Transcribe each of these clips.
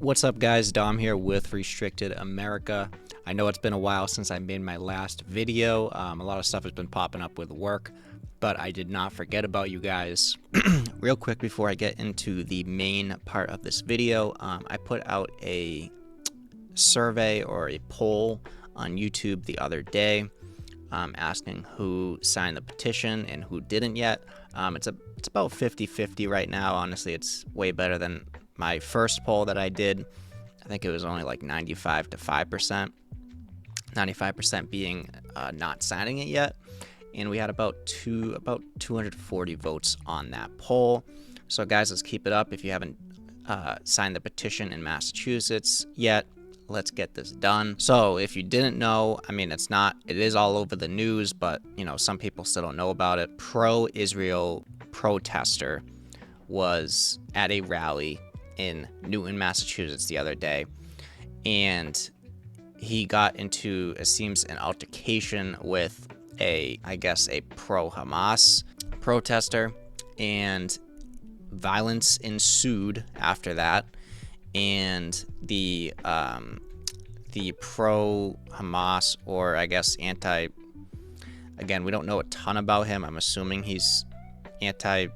What's up, guys? Dom here with Restricted America. I know it's been a while since I made my last video. A lot of stuff has been popping up with work, but I did not forget about you guys. Real quick before I get into the main part of this video, I put out a survey or a poll on YouTube the other day, asking who signed the petition and who didn't yet. It's about 50-50 right now. Honestly, it's way better than my first poll that I did. I think it was only like 95 to 5%. 95% being not signing it yet, and we had about 240 votes on that poll. So guys, let's keep it up. If you haven't signed the petition in Massachusetts yet, let's get this done. So if you didn't know, I mean, it is all over the news, but you know, some people still don't know about it. Pro-Israel protester was at a rally in Newton, Massachusetts the other day, and he got into, it seems, an altercation with a pro-Hamas protester, and violence ensued after that. And the pro-Hamas, or I guess again, we don't know a ton about him. I'm assuming he's anti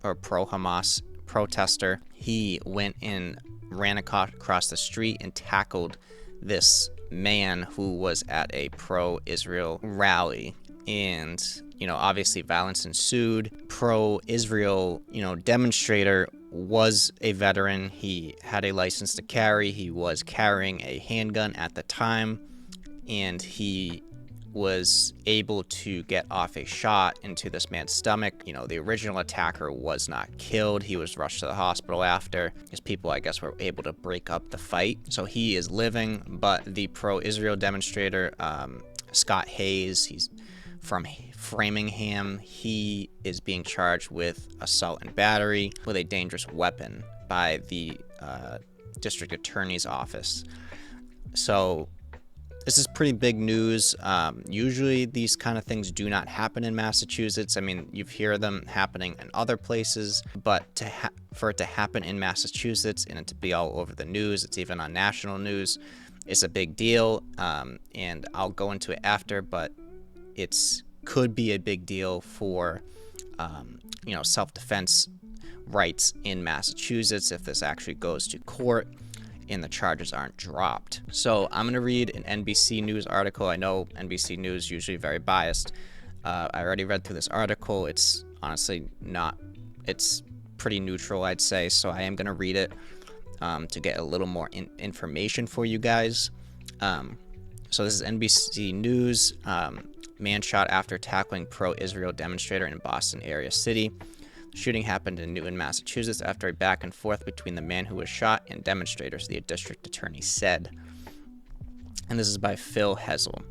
or pro-Hamas protester. He went and ran across the street and tackled this man who was at a pro-Israel rally. And, you know, obviously violence ensued. Pro-Israel, demonstrator was a veteran. He had a license to carry. He was carrying a handgun at the time, and he was able to get off a shot into this man's stomach. The original attacker was not killed. He was rushed to the hospital after. His people, I guess, were able to break up the fight. So he is living, but the pro-Israel demonstrator, Scott Hayes, he's from Framingham, he is being charged with assault and battery with a dangerous weapon by the district attorney's office. So this is pretty big news. Usually these kind of things do not happen in Massachusetts. I mean, you hear them happening in other places, but for it to happen in Massachusetts and it to be all over the news, it's even on national news, it's a big deal. And I'll go into it after, but could be a big deal for, self-defense rights in Massachusetts if this actually goes to court and the charges aren't dropped. So I'm going to read an NBC News article. I know NBC News usually very biased. I already read through this article. It's honestly it's pretty neutral, I'd say. So I am going to read it to get a little more information for you guys. So this is NBC News. Man shot after tackling pro-Israel demonstrator in Boston area city. Shooting happened in Newton, Massachusetts after a back and forth between the man who was shot and demonstrators, the district attorney said. And this is by Phil Hessel.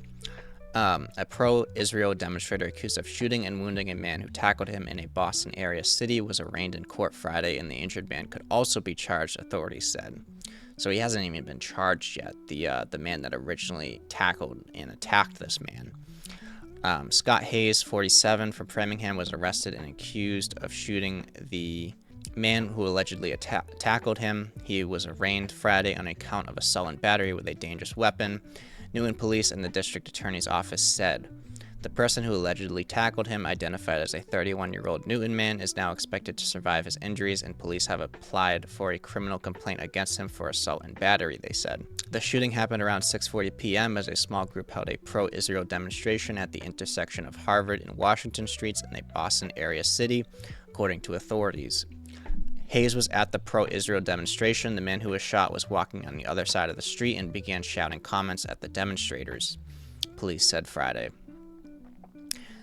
A pro-Israel demonstrator accused of shooting and wounding a man who tackled him in a Boston area city was arraigned in court Friday, and the injured man could also be charged, authorities said. So he hasn't even been charged yet, the man that originally tackled and attacked this man. Scott Hayes, 47, from Framingham, was arrested and accused of shooting the man who allegedly tackled him. He was arraigned Friday on account of assault and battery with a dangerous weapon, Newton police and the district attorney's office said. The person who allegedly tackled him, identified as a 31-year-old Newton man, is now expected to survive his injuries, and police have applied for a criminal complaint against him for assault and battery, they said. The shooting happened around 6:40 p.m. as a small group held a pro-Israel demonstration at the intersection of Harvard and Washington Streets in a Boston area city, according to authorities. Hayes was at the pro-Israel demonstration. The man who was shot was walking on the other side of the street and began shouting comments at the demonstrators, police said Friday.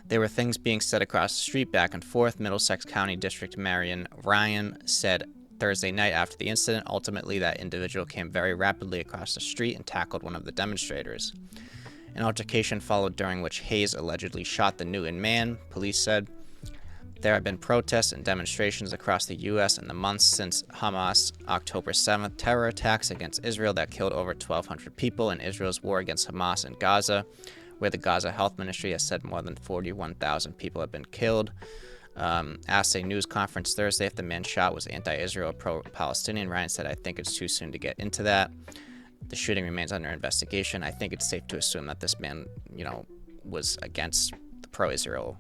There were things being said across the street, back and forth, Middlesex County District Marion Ryan said Thursday night after the incident. Ultimately, that individual came very rapidly across the street and tackled one of the demonstrators. An altercation followed during which Hayes allegedly shot the Newton man, police said. There have been protests and demonstrations across the U.S. in the months since Hamas' October 7th terror attacks against Israel that killed over 1,200 people in Israel's war against Hamas in Gaza, where the Gaza Health Ministry has said more than 41,000 people have been killed. asked a news conference Thursday if the man shot was anti-Israel or pro-Palestinian. Ryan said, "I think it's too soon to get into that. The shooting remains under investigation. I think it's safe to assume that this man, was against the pro-Israel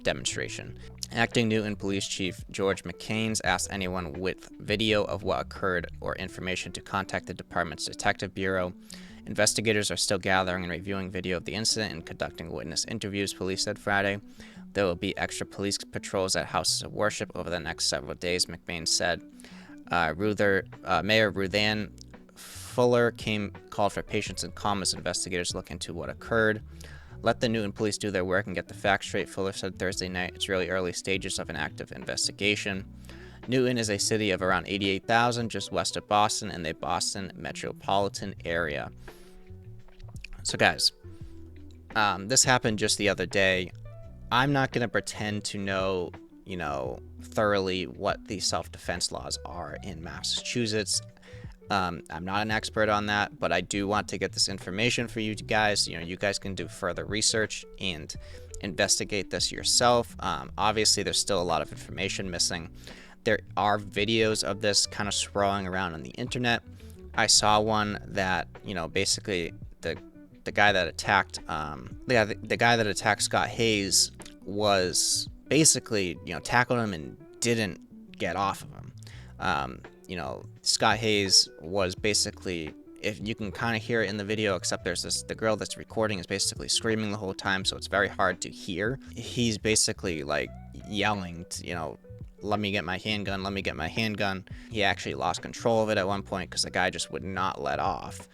demonstration." Acting Newton Police Chief George McCains asked anyone with video of what occurred or information to contact the department's detective bureau. Investigators are still gathering and reviewing video of the incident and conducting witness interviews, police said Friday. There will be extra police patrols at houses of worship over the next several days, McCain said. Mayor Ruthann Fuller called for patience and calm as investigators look into what occurred. "Let the Newton police do their work and get the facts straight," Fuller said Thursday night. "It's really early stages of an active investigation." Newton is a city of around 88,000, just west of Boston, in the Boston metropolitan area. So guys, this happened just the other day. I'm not going to pretend to know, thoroughly what the self-defense laws are in Massachusetts. I'm not an expert on that, but I do want to get this information for you guys. You guys can do further research and investigate this yourself. Obviously, there's still a lot of information missing. There are videos of this kind of sprawling around on the internet. I saw one that, basically the guy that attacked the guy that attacked Scott Hayes was basically, tackled him and didn't get off of him. Scott Hayes was basically, if you can kind of hear it in the video, except the girl that's recording is basically screaming the whole time, so it's very hard to hear. He's basically like yelling, "Let me get my handgun, let me get my handgun." He actually lost control of it at one point because the guy just would not let off.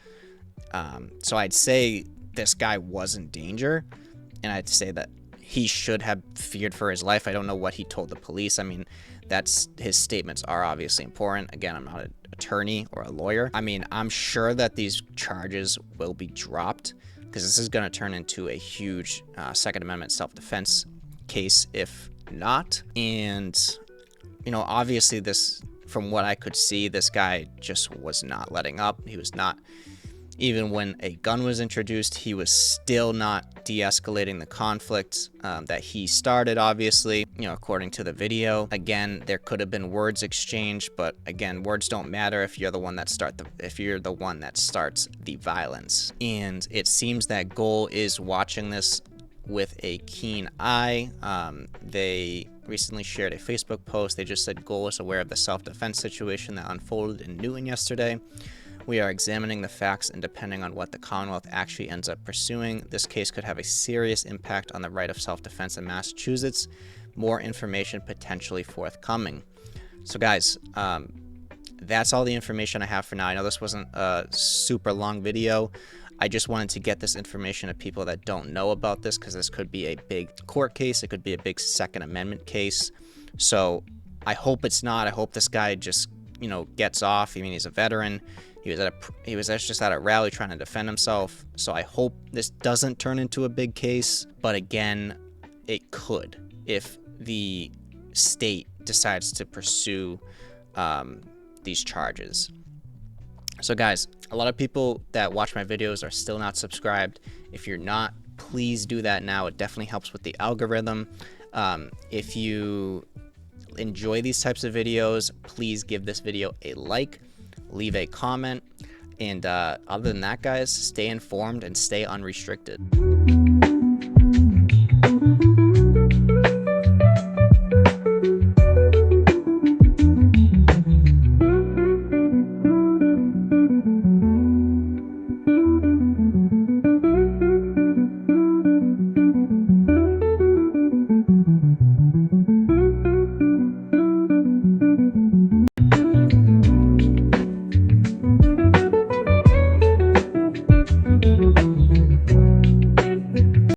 So I'd say this guy was in danger, and I'd say that he should have feared for his life. I don't know what he told the police. I mean, his statements are obviously important. Again, I'm not an attorney or a lawyer. I mean, I'm sure that these charges will be dropped because this is going to turn into a huge Second Amendment self-defense case if not. And, obviously from what I could see, this guy just was not letting up. He was not, even when a gun was introduced, he was still not de-escalating the conflict that he started, obviously, according to the video. Again, there could have been words exchanged, but again, words don't matter if you're the one that starts the violence. And it seems that Goal is watching this with a keen eye. They recently shared a Facebook post. They just said Goal is aware of the self-defense situation that unfolded in Newton yesterday. "We are examining the facts, and depending on what the Commonwealth actually ends up pursuing, this case could have a serious impact on the right of self-defense in Massachusetts. More information potentially forthcoming." So guys, that's all the information I have for now. I know this wasn't a super long video. I just wanted to get this information to people that don't know about this, because this could be a big court case. It could be a big Second Amendment case. So I hope it's not. I hope this guy just, gets off. I mean, he's a veteran. He was just at a rally trying to defend himself. So I hope this doesn't turn into a big case. But again, it could if the state decides to pursue these charges. So guys, a lot of people that watch my videos are still not subscribed. If you're not, please do that now. It definitely helps with the algorithm. If you enjoy these types of videos, please give this video a like, leave a comment, and other than that, guys, stay informed and stay unrestricted.